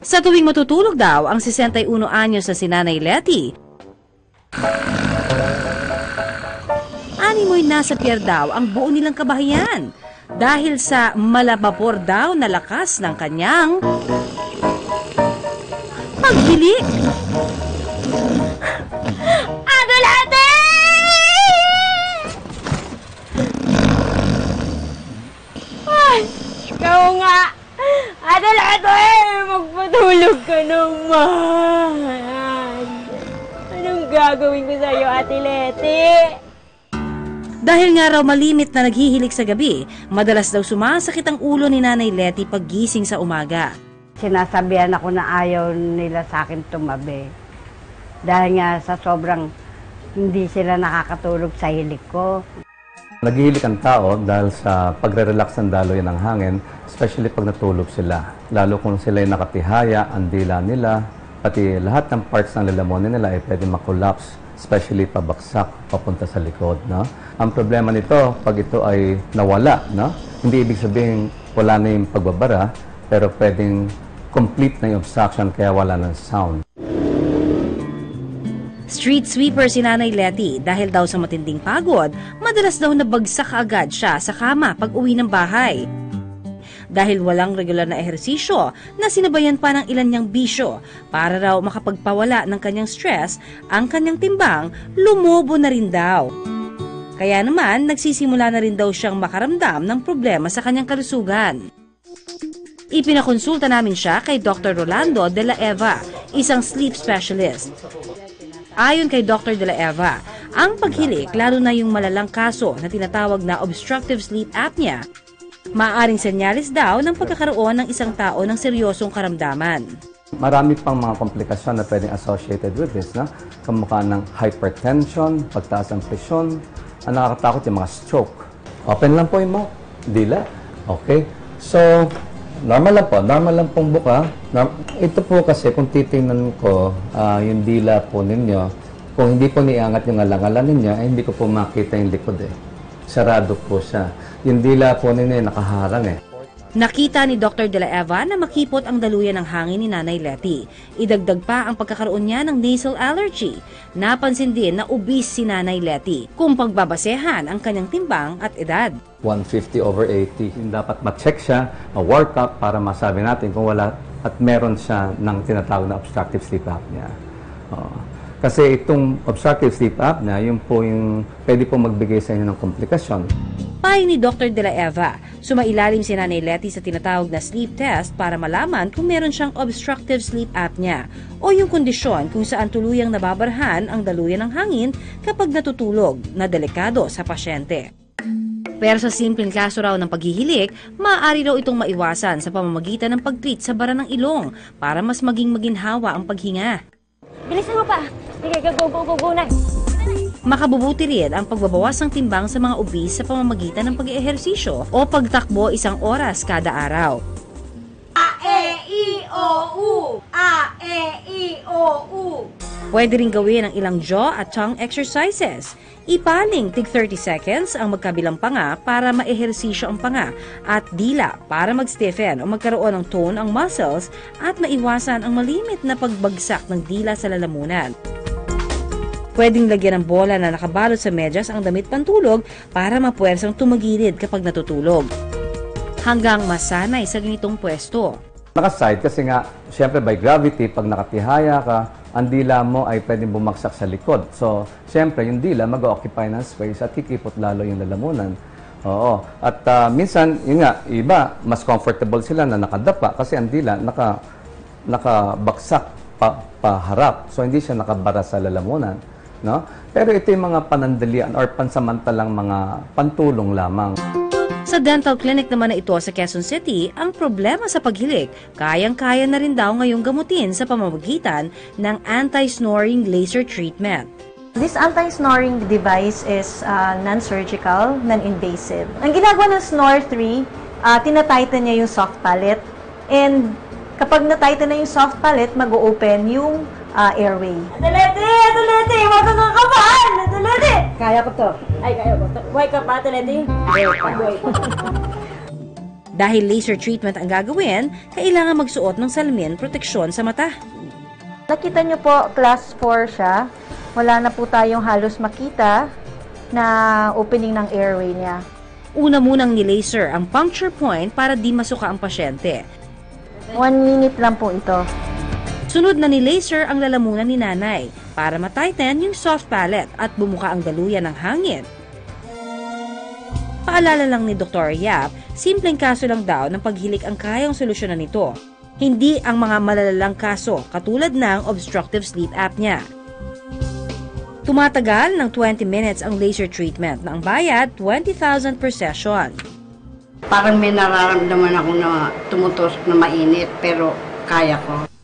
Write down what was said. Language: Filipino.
Sa tuwing matutulog daw ang 61 anyos na si Nanay Letty, animoy nasa pier daw ang buo nilang kabahayan dahil sa malabapor daw na lakas ng kanyang paghilik. Ate Letty! Ay, ikaw nga! Ate Letty! Magpatulog ka naman! Anong gagawin ko sa'yo, Ate Letty? Dahil nga raw malimit na naghihilik sa gabi, madalas daw sumasakit ang ulo ni Nanay Letty paggising sa umaga. Sinasabihan ako na ayaw nila sa akin tumabi. Dahil nga sa sobrang hindi sila nakakatulog sa hilik ko. Naghihilik ang tao dahil sa pagre-relax ng daloy ng hangin, especially pag natulog sila. Lalo kung sila ay nakatihaya, ang dila nila, pati lahat ng parts ng lalamunan nila ay pwede makollapse, especially pabaksak, papunta sa likod. No? Ang problema nito, pag ito ay nawala, no? Hindi ibig sabihin wala na yung pagbabara, pero pwedeng complete na yung obstruction kaya wala ng sound. Street sweeper si Nanay Letty dahil daw sa matinding pagod, madalas daw nabagsak agad siya sa kama pag uwi ng bahay. Dahil walang regular na ehersisyo na sinabayan pa ng ilan niyang bisyo para raw makapagpawala ng kanyang stress, ang kanyang timbang lumobo na rin daw. Kaya naman, nagsisimula na rin daw siyang makaramdam ng problema sa kanyang kalusugan. Ipinakonsulta namin siya kay Dr. Rolando de la Eva, isang sleep specialist. Ayon kay Dr. de la Eva, ang paghilik, lalo na yung malalang kaso na tinatawag na obstructive sleep apnea, maaaring senyales daw ng pagkakaroon ng isang tao ng seryosong karamdaman. Marami pang mga komplikasyon na pwedeng associated with this, no? Kamukha ng hypertension, pagtaas ng presyon, ang nakakatakot yung mga stroke. Open lang po yung mouth, dila. Okay? So, normal lang pong buka. Ito po kasi kung titingnan ko yung dila po ninyo, kung hindi po niangat yung alang-alang ninyo, ay hindi ko po makita yung likod eh. Sarado po siya. Yung dila po ninyo nakaharang eh. Nakita ni Dr. de la Eva na makipot ang daluyan ng hangin ni Nanay Letty. Idagdag pa ang pagkakaroon niya ng nasal allergy. Napansin din na obese si Nanay Letty kung pagbabasehan ang kanyang timbang at edad. 150/80. Dapat ma-check siya, ma-work up para masabi natin kung wala at meron siya ng tinatawag na obstructive sleep apnea. Kasi itong obstructive sleep apnea, yun po yung pwede po magbigay sa inyo ng komplikasyon. Payo ni Dr. de la Eva, sumailalim si Nanay Letty sa tinatawag na sleep test para malaman kung meron siyang obstructive sleep apnea o yung kondisyon kung saan tuluyang nababarhan ang daluyan ng hangin kapag natutulog na delikado sa pasyente. Pero sa simpleng kaso raw ng paghihilik, maaari raw itong maiwasan sa pamamagitan ng pag-treat sa bara ng ilong para mas maging maginhawa ang paghinga. Bilisan mo pa! Sige, go na! Makabubuti rin ang pagbabawas ng timbang sa mga obese sa pamamagitan ng pag-eehersisyo o pagtakbo 1 oras kada araw. A-E-I-O-U! A-E-I-O-U! Pwede rin gawin ang ilang jaw at tongue exercises. Ipaling tig 30 seconds ang magkabilang panga para maehersisyo ang panga at dila para mag-stiffen o magkaroon ng tone ang muscles at maiwasan ang malimit na pagbagsak ng dila sa lalamunan. Pwedeng lagyan ng bola na nakabalot sa medyas ang damit pantulog para mapuwersang tumagilid kapag natutulog. Hanggang masanay sa ganitong pwesto. Nakaside kasi nga, syempre by gravity, pag nakatihaya ka, ang dila mo ay pwedeng bumagsak sa likod. So, syempre, yung dila mag-occupy ng space at kikipot lalo yung lalamunan. Oo. At minsan, yun nga, iba, mas comfortable sila na nakadapa kasi ang dila nakabaksak paharap. So, hindi siya nakabara sa lalamunan. No? Pero ito yung mga panandalian or pansamantalang mga pantulong lamang. Sa dental clinic naman na ito sa Quezon City, ang problema sa paghilik, kayang-kaya na rin daw ngayong gamutin sa pamamagitan ng anti-snoring laser treatment. This anti-snoring device is non-surgical, non-invasive. Ang ginagawa ng Snore 3, tinatighten niya yung soft palate. And kapag na-tighten na yung soft palate, mag-o-open yung airway. Ate Letty! Huwag kang kakabahan! Ate Letty! Kaya ko to. Ay, kaya ko. Buhay ka pa, Ate Letty? Buhay pa. Dahil laser treatment ang gagawin, kailangan magsuot ng salamin proteksyon sa mata. Nakita nyo po, class 4 siya. Wala na po tayong halos makita na opening ng airway niya. Una munang ni-laser ang puncture point para di masuka ang pasyente. 1 minute lang po ito. Sunod na ni-laser ang lalamunan ni nanay para matighten yung soft palate at bumuka ang daluyan ng hangin. Paalala lang ni Dr. Yap, simpleng kaso lang daw ng paghilik ang kayang solusyonan nito. Hindi ang mga malalalang kaso katulad ng obstructive sleep apnea. Tumatagal ng 20 minutes ang laser treatment na ang bayad 20,000 per session. Parang may nararamdaman ako na tumutusok na mainit pero kaya ko.